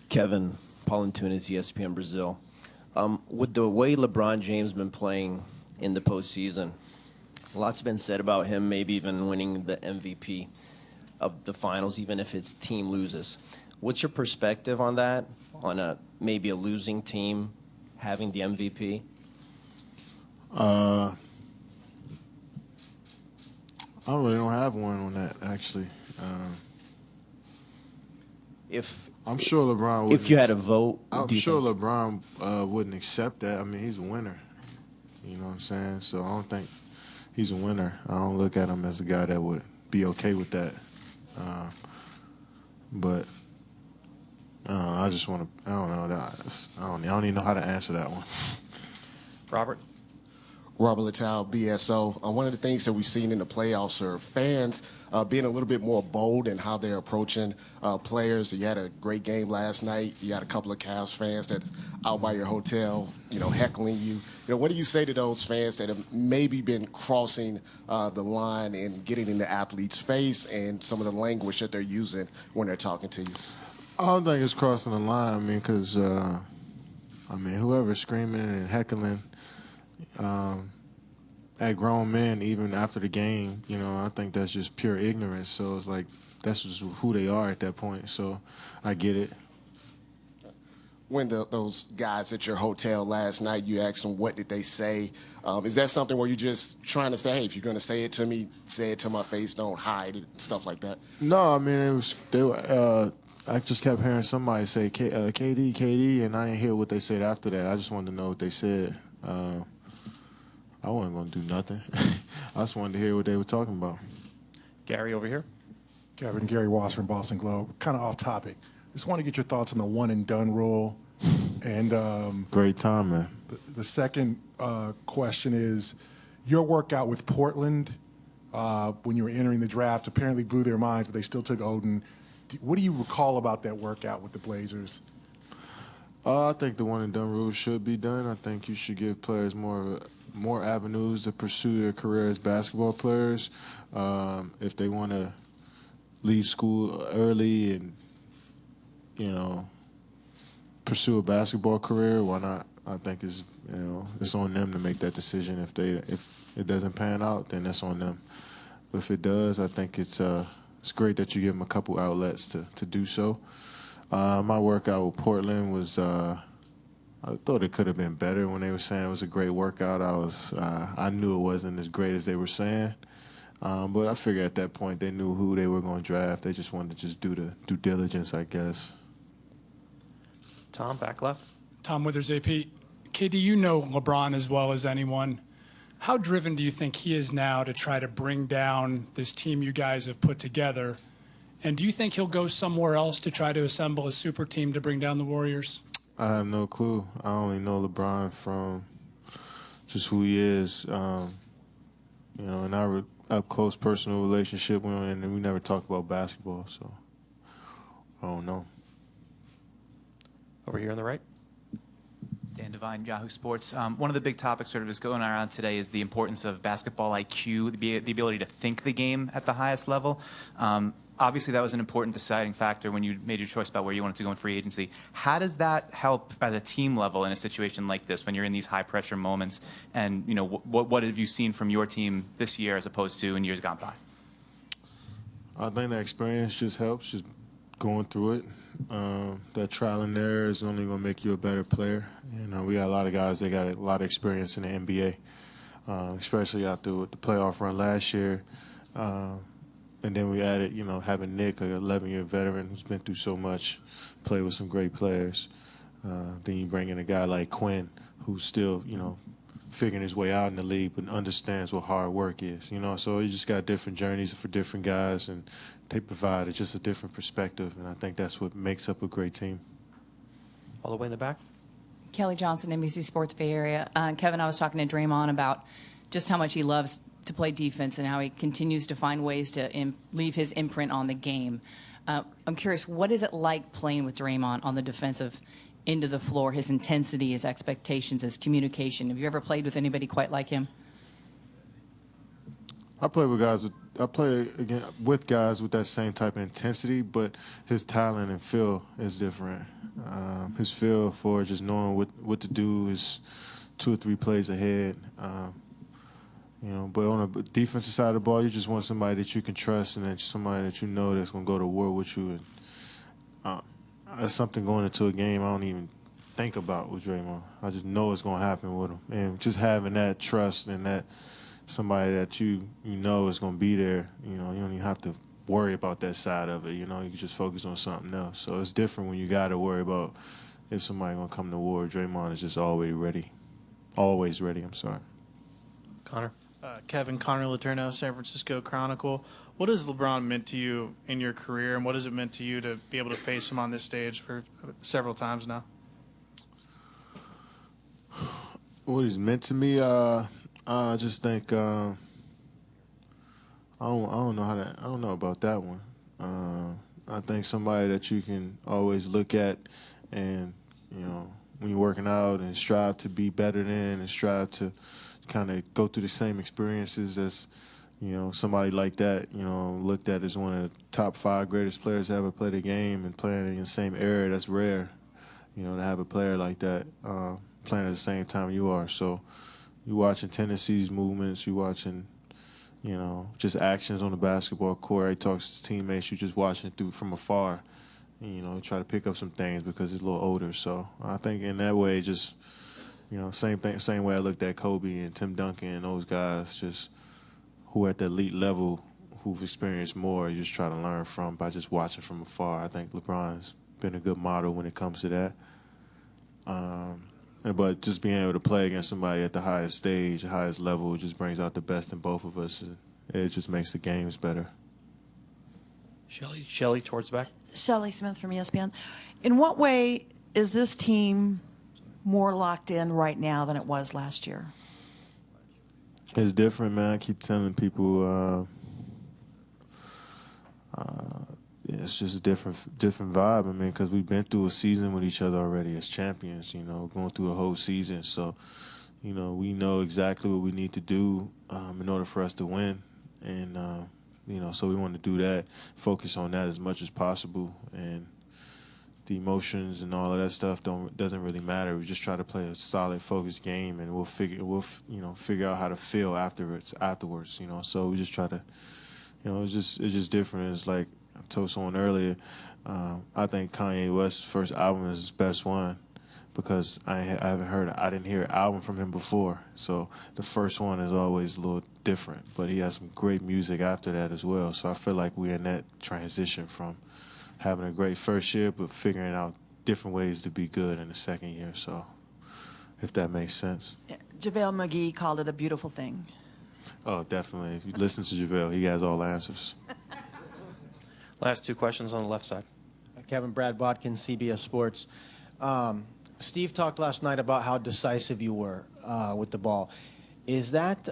Kevin, Paul Antunes, ESPN Brazil. With the way LeBron James been playing in the postseason, lots been said about him, maybe even winning the MVP of the finals, even if his team loses. What's your perspective on that, on maybe a losing team having the MVP? I really don't have one on that, actually. I'm sure LeBron would. If you had a vote, I'm sure LeBron wouldn't accept that. I mean, he's a winner. You know what I'm saying? So I don't think he's a winner. I don't look at him as a guy that would be okay with that. But I just want to. I don't know. I don't even know how to answer that one. Robert. Robert Littell, BSO. One of the things that we've seen in the playoffs are fans being a little bit more bold in how they're approaching players. You had a great game last night. You had a couple of Cavs fans that out by your hotel, heckling you. What do you say to those fans that have maybe been crossing the line and getting in the athlete's face and some of the language that they're using when they're talking to you? I don't think it's crossing the line. I mean, because whoever's screaming and heckling at grown men, even after the game, I think that's just pure ignorance. So it's like that's just who they are at that point. So I get it. When those guys at your hotel last night, you asked them what did they say. Is that something where you're just trying to say, hey, if you're going to say it to me, say it to my face, don't hide it, stuff like that? No, I mean, I just kept hearing somebody say KD, and I didn't hear what they said after that. I just wanted to know what they said. I wasn't going to do nothing. I just wanted to hear what they were talking about. Gary over here. Kevin, Gary Wass from Boston Globe. Kind of off topic. Just want to get your thoughts on the one and done rule. And great time, man. The second question is your workout with Portland when you were entering the draft apparently blew their minds, but they still took Odin. What do you recall about that workout with the Blazers? I think the one and done rule should be done. I think you should give players more avenues to pursue their career as basketball players. If they want to leave school early and pursue a basketball career, why not? I think it's on them to make that decision. If it doesn't pan out, then that's on them. But if it does, I think it's great that you give them a couple outlets to do so. My workout with Portland was I thought it could have been better when they were saying it was a great workout. I knew it wasn't as great as they were saying. But I figured at that point they knew who they were going to draft. They just wanted to just do the due diligence, I guess. Tom, back left. Tom Withers, AP. KD, you know LeBron as well as anyone. How driven do you think he is now to try to bring down this team you guys have put together? And do you think he'll go somewhere else to try to assemble a super team to bring down the Warriors? I have no clue. I only know LeBron from just who he is. In our up-close personal relationship, we never talk about basketball, so I don't know. Over here on the right. Dan Devine, Yahoo Sports. One of the big topics sort of is going around today is the importance of basketball IQ, the ability to think the game at the highest level. Obviously, that was an important deciding factor when you made your choice about where you wanted to go in free agency. How does that help at a team level in a situation like this when you're in these high-pressure moments? And, what have you seen from your team this year as opposed to in years gone by? I think that experience just helps, just going through it. That trial and error is only going to make you a better player. We got a lot of guys that got a lot of experience in the NBA, especially after the playoff run last year. And then we added, having Nick, an 11-year veteran who's been through so much, play with some great players. Then you bring in a guy like Quinn, who's still, figuring his way out in the league, but understands what hard work is. So you just got different journeys for different guys, and they provide just a different perspective. And I think that's what makes up a great team. All the way in the back. Kelly Johnson, NBC Sports Bay Area. Kevin, I was talking to Draymond about just how much he loves to play defense and how he continues to find ways to leave his imprint on the game. I'm curious, what is it like playing with Draymond on the defensive end of the floor, his intensity, his expectations, his communication? Have you ever played with anybody quite like him? I play with guys with guys with that same type of intensity, but his talent and feel is different. His feel for just knowing what to do is 2 or 3 plays ahead. But on the defensive side of the ball, you just want somebody that you can trust and that somebody that you know that's going to go to war with you. And that's something going into a game I don't even think about with Draymond. I just know it's going to happen with him. And just having that trust and that somebody that you know is going to be there, you don't even have to worry about that side of it. You can just focus on something else. So it's different when you got to worry about if somebody going to come to war. Draymond is just always ready. Always ready, I'm sorry. Connor? Kevin, Connor Letourneau, San Francisco Chronicle. What has LeBron meant to you in your career, and what has it meant to you to be able to face him on this stage for several times now? What he's meant to me, I just think I don't know about that one. I think somebody that you can always look at, and when you're working out and strive to be better than, and strive to kind of go through the same experiences as, somebody like that, looked at as one of the top 5 greatest players to ever play the game and playing in the same era. That's rare, to have a player like that playing at the same time you are. So you're watching tendencies, movements, you're watching, just actions on the basketball court. He talks to his teammates, you're just watching through from afar. And, try to pick up some things because he's a little older. So I think in that way, just, same way I looked at Kobe and Tim Duncan and those guys, just who are at the elite level, who've experienced more, you just try to learn from by just watching from afar. I think LeBron's been a good model when it comes to that. But just being able to play against somebody at the highest stage, the highest level, just brings out the best in both of us. It just makes the games better. Shelley, towards the back. Shelley Smith from ESPN. In what way is this team more locked in right now than it was last year? It's different, man. I keep telling people it's just a different vibe. I mean, because we've been through a season with each other already as champions, going through a whole season. So, we know exactly what we need to do in order for us to win. And, so we want to do that, focus on that as much as possible. And the emotions and all of that stuff doesn't really matter. We just try to play a solid, focused game, and we'll figure out how to feel afterwards. So we just try to, it's just different. It's like I told someone earlier. I think Kanye West's first album is his best one because I didn't hear an album from him before. So the first one is always a little different, but he has some great music after that as well. So I feel like we're in that transition from having a great first year, but figuring out different ways to be good in the second year. So, if that makes sense. JaVale McGee called it a beautiful thing. Oh, definitely. If you listen to JaVale, he has all the answers. Last 2 questions on the left side. Kevin, Brad Bodkin, CBS Sports. Steve talked last night about how decisive you were with the ball. Is that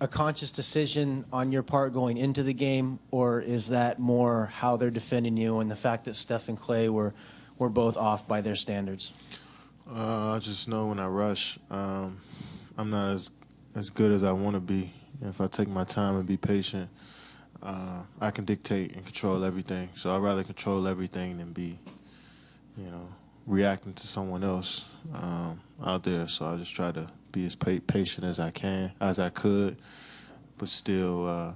a conscious decision on your part going into the game, or is that more how they're defending you and the fact that Steph and Clay were both off by their standards? I just know when I rush, I'm not as good as I want to be. If I take my time and be patient, I can dictate and control everything. So I'd rather control everything than be, reacting to someone else out there. So I just try to be as patient as I could, but still,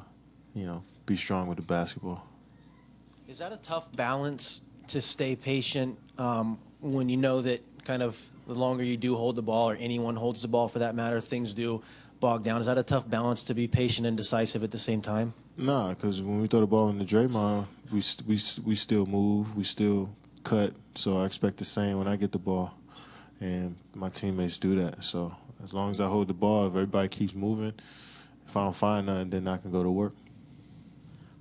be strong with the basketball. Is that a tough balance to stay patient when you know that kind of the longer you do hold the ball, or anyone holds the ball for that matter, things do bog down? Is that a tough balance to be patient and decisive at the same time? Nah, because when we throw the ball into Draymond, we still move, we still cut. So I expect the same when I get the ball, and my teammates do that. So as long as I hold the ball, if everybody keeps moving, if I don't find nothing, then I can go to work.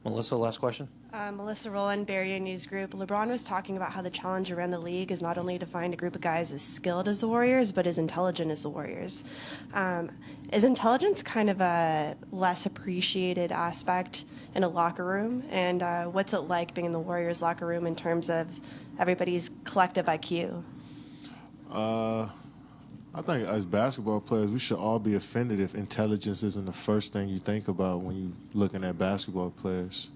Melissa, last question. Melissa Rowland, Barrier News Group. LeBron was talking about how the challenge around the league is not only to find a group of guys as skilled as the Warriors, but as intelligent as the Warriors. Is intelligence kind of a less appreciated aspect in a locker room? And what's it like being in the Warriors locker room in terms of everybody's collective IQ? I think as basketball players, we should all be offended if intelligence isn't the first thing you think about when you're looking at basketball players.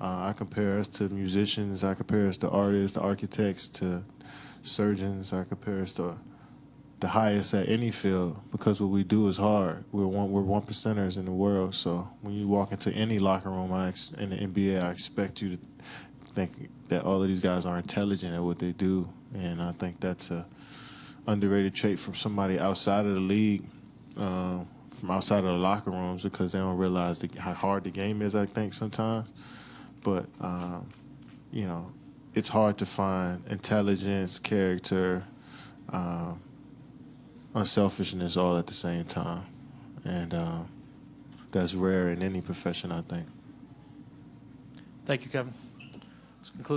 I compare us to musicians. I compare us to artists, to architects, to surgeons. I compare us to the highest at any field because what we do is hard. We're one percenters in the world. So when you walk into any locker room in the NBA, I expect you to think that all of these guys are intelligent at what they do, and I think that's a underrated trait from somebody outside of the league, from outside of the locker rooms, because they don't realize how hard the game is, I think, sometimes. But, you know, it's hard to find intelligence, character, unselfishness all at the same time. And that's rare in any profession, I think. Thank you, Kevin. This concludes.